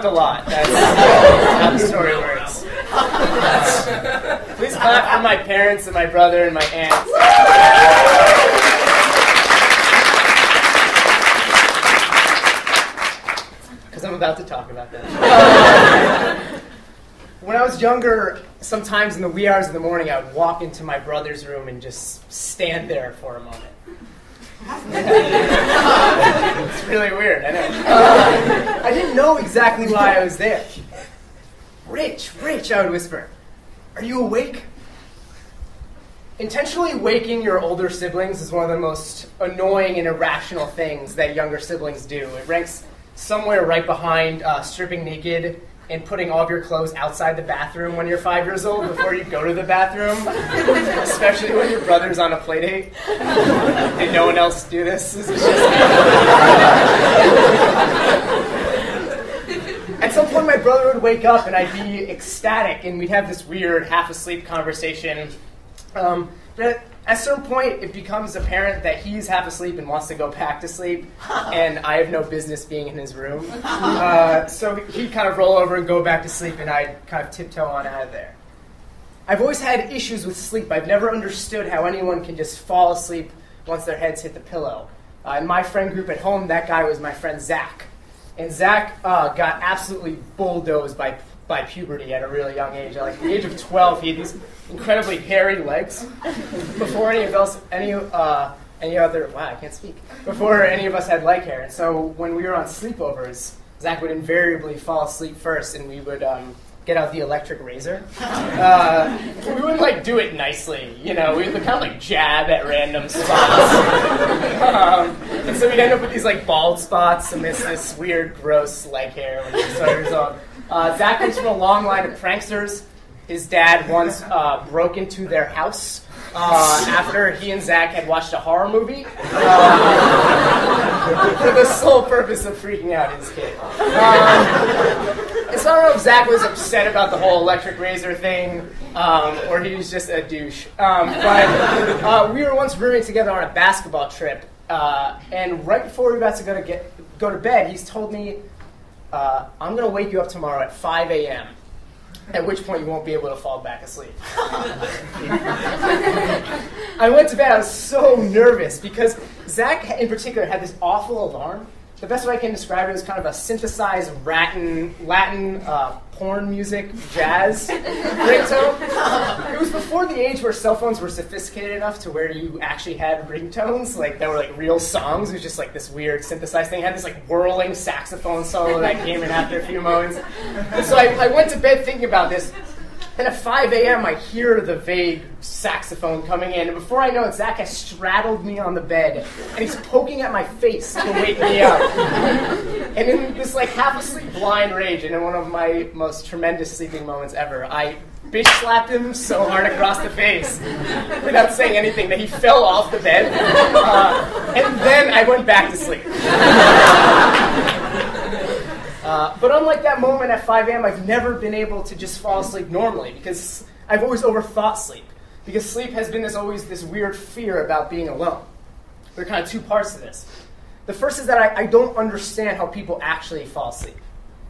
slept a lot. That's how the story works. Please clap for my parents and my brother and my aunt. Because I'm about to talk about that. When I was younger, sometimes in the wee hours of the morning, I would walk into my brother's room and just stand there for a moment. It's really weird, I know. I didn't know exactly why I was there. Rich, I would whisper. Are you awake? Intentionally waking your older siblings is one of the most annoying and irrational things that younger siblings do. It ranks somewhere right behind stripping naked and putting all of your clothes outside the bathroom when you're 5 years old before you go to the bathroom, especially when your brother's on a play date. Did no one else do this? This is just At some point, my brother would wake up and I'd be ecstatic, and we'd have this weird half-asleep conversation. But at a certain point, it becomes apparent that he's half asleep and wants to go back to sleep, and I have no business being in his room. So he'd kind of roll over and go back to sleep, and I'd kind of tiptoe on out of there. I've always had issues with sleep. I've never understood how anyone can just fall asleep once their heads hit the pillow. In my friend group at home, that guy was my friend Zach. And Zach got absolutely bulldozed by puberty at a really young age. At the age of 12, he had these incredibly hairy legs. Before any of us had leg hair. And so when we were on sleepovers, Zach would invariably fall asleep first, and we would get out the electric razor. We wouldn't do it nicely, we would kind of jab at random spots. And so we'd end up with these bald spots amidst this weird, gross leg hair when we were 12 years old. Zach comes from a long line of pranksters. His dad once broke into their house after he and Zach had watched a horror movie for the sole purpose of freaking out his kid. And so I don't know if Zach was upset about the whole electric razor thing, or he was just a douche. But we were once rooming together on a basketball trip, and right before we were about to go to bed, he's told me, I'm going to wake you up tomorrow at 5 a.m., at which point you won't be able to fall back asleep. I went to bed, I was so nervous, because Zach in particular had this awful alarm. The best way I can describe it is kind of a synthesized Latin porn music, jazz ringtone. It was before the age where cell phones were sophisticated enough to where you actually had ringtones, that were real songs. It was just this weird synthesized thing. It had this whirling saxophone solo that came in after a few moments. And so I went to bed thinking about this. And at 5 a.m., I hear the vague saxophone coming in. And before I know it, Zach has straddled me on the bed. And he's poking at my face to wake me up. And in this half-asleep blind rage, and in one of my most tremendous sleeping moments ever, I bitch slapped him so hard across the face without saying anything that he fell off the bed. And then I went back to sleep. But unlike that moment at 5 a.m., I've never been able to just fall asleep normally, because I've always overthought sleep. Because sleep has been always this weird fear about being alone. There are kind of two parts to this. The first is that I don't understand how people actually fall asleep.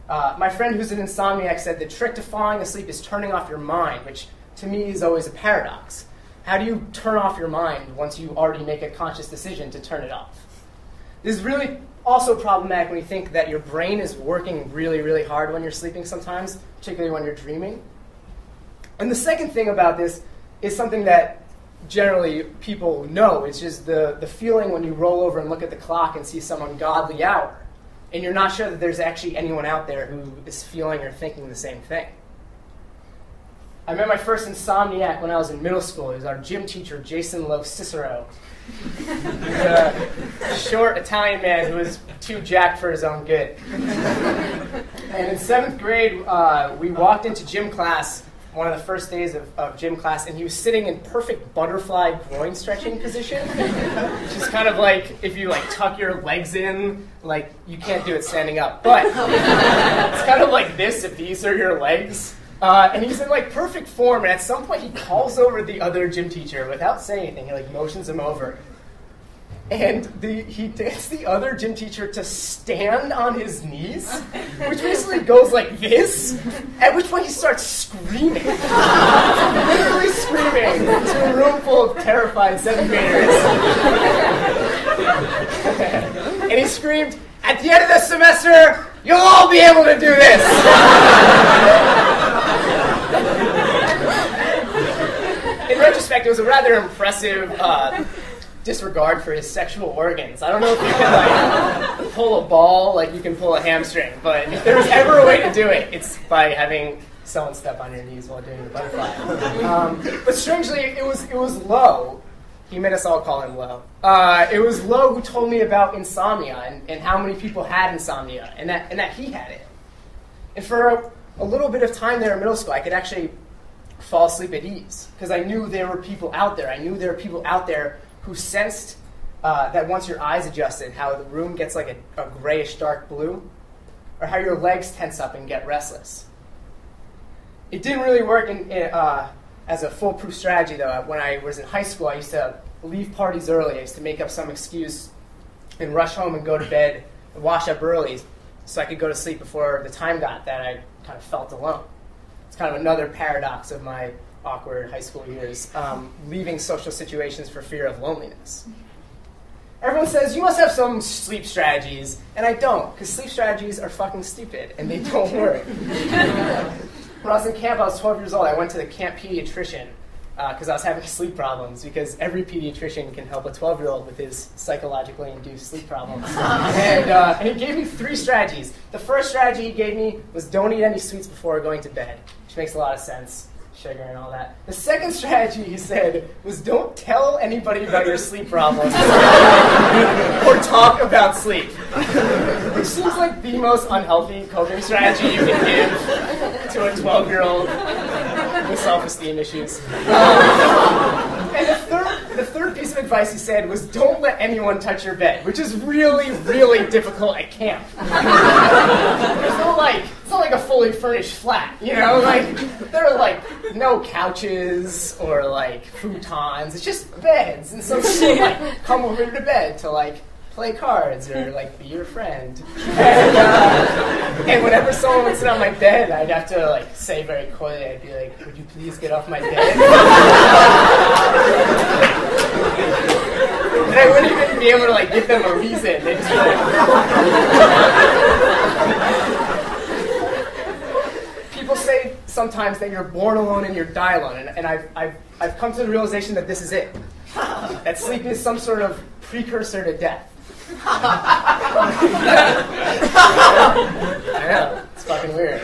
My friend who's an insomniac said the trick to falling asleep is turning off your mind, which to me is always a paradox. How do you turn off your mind once you already make a conscious decision to turn it off? This is really also problematic when you think that your brain is working really, really hard when you're sleeping sometimes, particularly when you're dreaming. And the second thing about this is something that generally people know. It's just the feeling when you roll over and look at the clock and see some ungodly hour, and you're not sure that there's actually anyone out there who is feeling or thinking the same thing. I met my first insomniac when I was in middle school. It was our gym teacher, Jason Lo Cicero. A short Italian man who was too jacked for his own good. And in 7th grade, we walked into gym class, one of the first days of gym class, and he was sitting in perfect butterfly groin stretching position, which is kind of if you tuck your legs in, you can't do it standing up. But it's kind of like this if these are your legs. And he's in perfect form, and at some point he calls over the other gym teacher without saying anything. He motions him over. and he danced the other gym teacher to stand on his knees, which basically goes like this, at which point he starts screaming. Literally screaming to a room full of terrified 7th graders. And he screamed, "At the end of this semester, you'll all be able to do this!" In retrospect, it was a rather impressive disregard for his sexual organs. I don't know if you can pull a ball like you can pull a hamstring, but if there was ever a way to do it, it's by having someone step on your knees while doing the butterfly. But strangely, it was Lo. He made us all call him Lo. It was Lo who told me about insomnia and how many people had insomnia and that he had it. And for a little bit of time there in middle school, I could actually fall asleep at ease because I knew there were people out there. I knew there were people out there who sensed that once your eyes adjusted, how the room gets like a grayish dark blue, or how your legs tense up and get restless. It didn't really work as a foolproof strategy, though. When I was in high school, I used to leave parties early. I used to make up some excuse and rush home and go to bed and wash up early so I could go to sleep before the time got that I kind of felt alone. It's kind of another paradox of my awkward high school years, leaving social situations for fear of loneliness. Everyone says, you must have some sleep strategies, and I don't, because sleep strategies are fucking stupid, and they don't work. When I was in camp, I was 12 years old. I went to the camp pediatrician because I was having sleep problems, because every pediatrician can help a 12-year-old with his psychologically induced sleep problems. And he gave me 3 strategies. The first strategy he gave me was don't eat any sweets before going to bed, which makes a lot of sense. Sugar and all that. The second strategy, he said, was don't tell anybody about your sleep problems or talk about sleep. Which seems like the most unhealthy coping strategy you can give to a 12-year-old with self-esteem issues. And the third piece of advice he said was don't let anyone touch your bed, which is really, really difficult at camp. It's not like a fully furnished flat, you know? There are no couches or futons. It's just beds, and so people come over to bed to play cards or be your friend. And whenever someone would sit on my bed, I'd have to say very quietly, I'd be like, would you please get off my bed? And I wouldn't even be able to give them a reason. They'd just people say sometimes that you're born alone and you die alone, and I've come to the realization that this is it. That sleep is some sort of precursor to death. I know, it's fucking weird.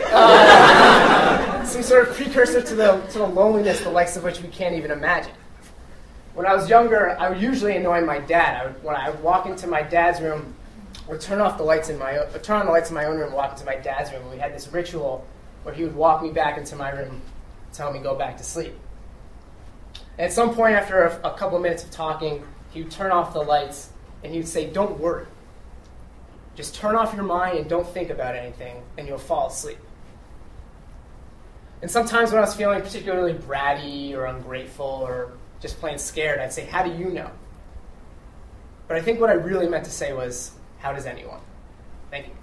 Some sort of precursor to the loneliness, the likes of which we can't even imagine. When I was younger, I would usually annoy my dad. When I would walk into my dad's room, I would turn on the lights in my own room, walk into my dad's room, and we had this ritual where he would walk me back into my room, tell me go back to sleep. And at some point after a couple minutes of talking, he would turn off the lights, and he would say, don't worry. Just turn off your mind and don't think about anything, and you'll fall asleep. And sometimes when I was feeling particularly bratty or ungrateful or just plain scared, I'd say, how do you know? But I think what I really meant to say was, how does anyone? Thank you.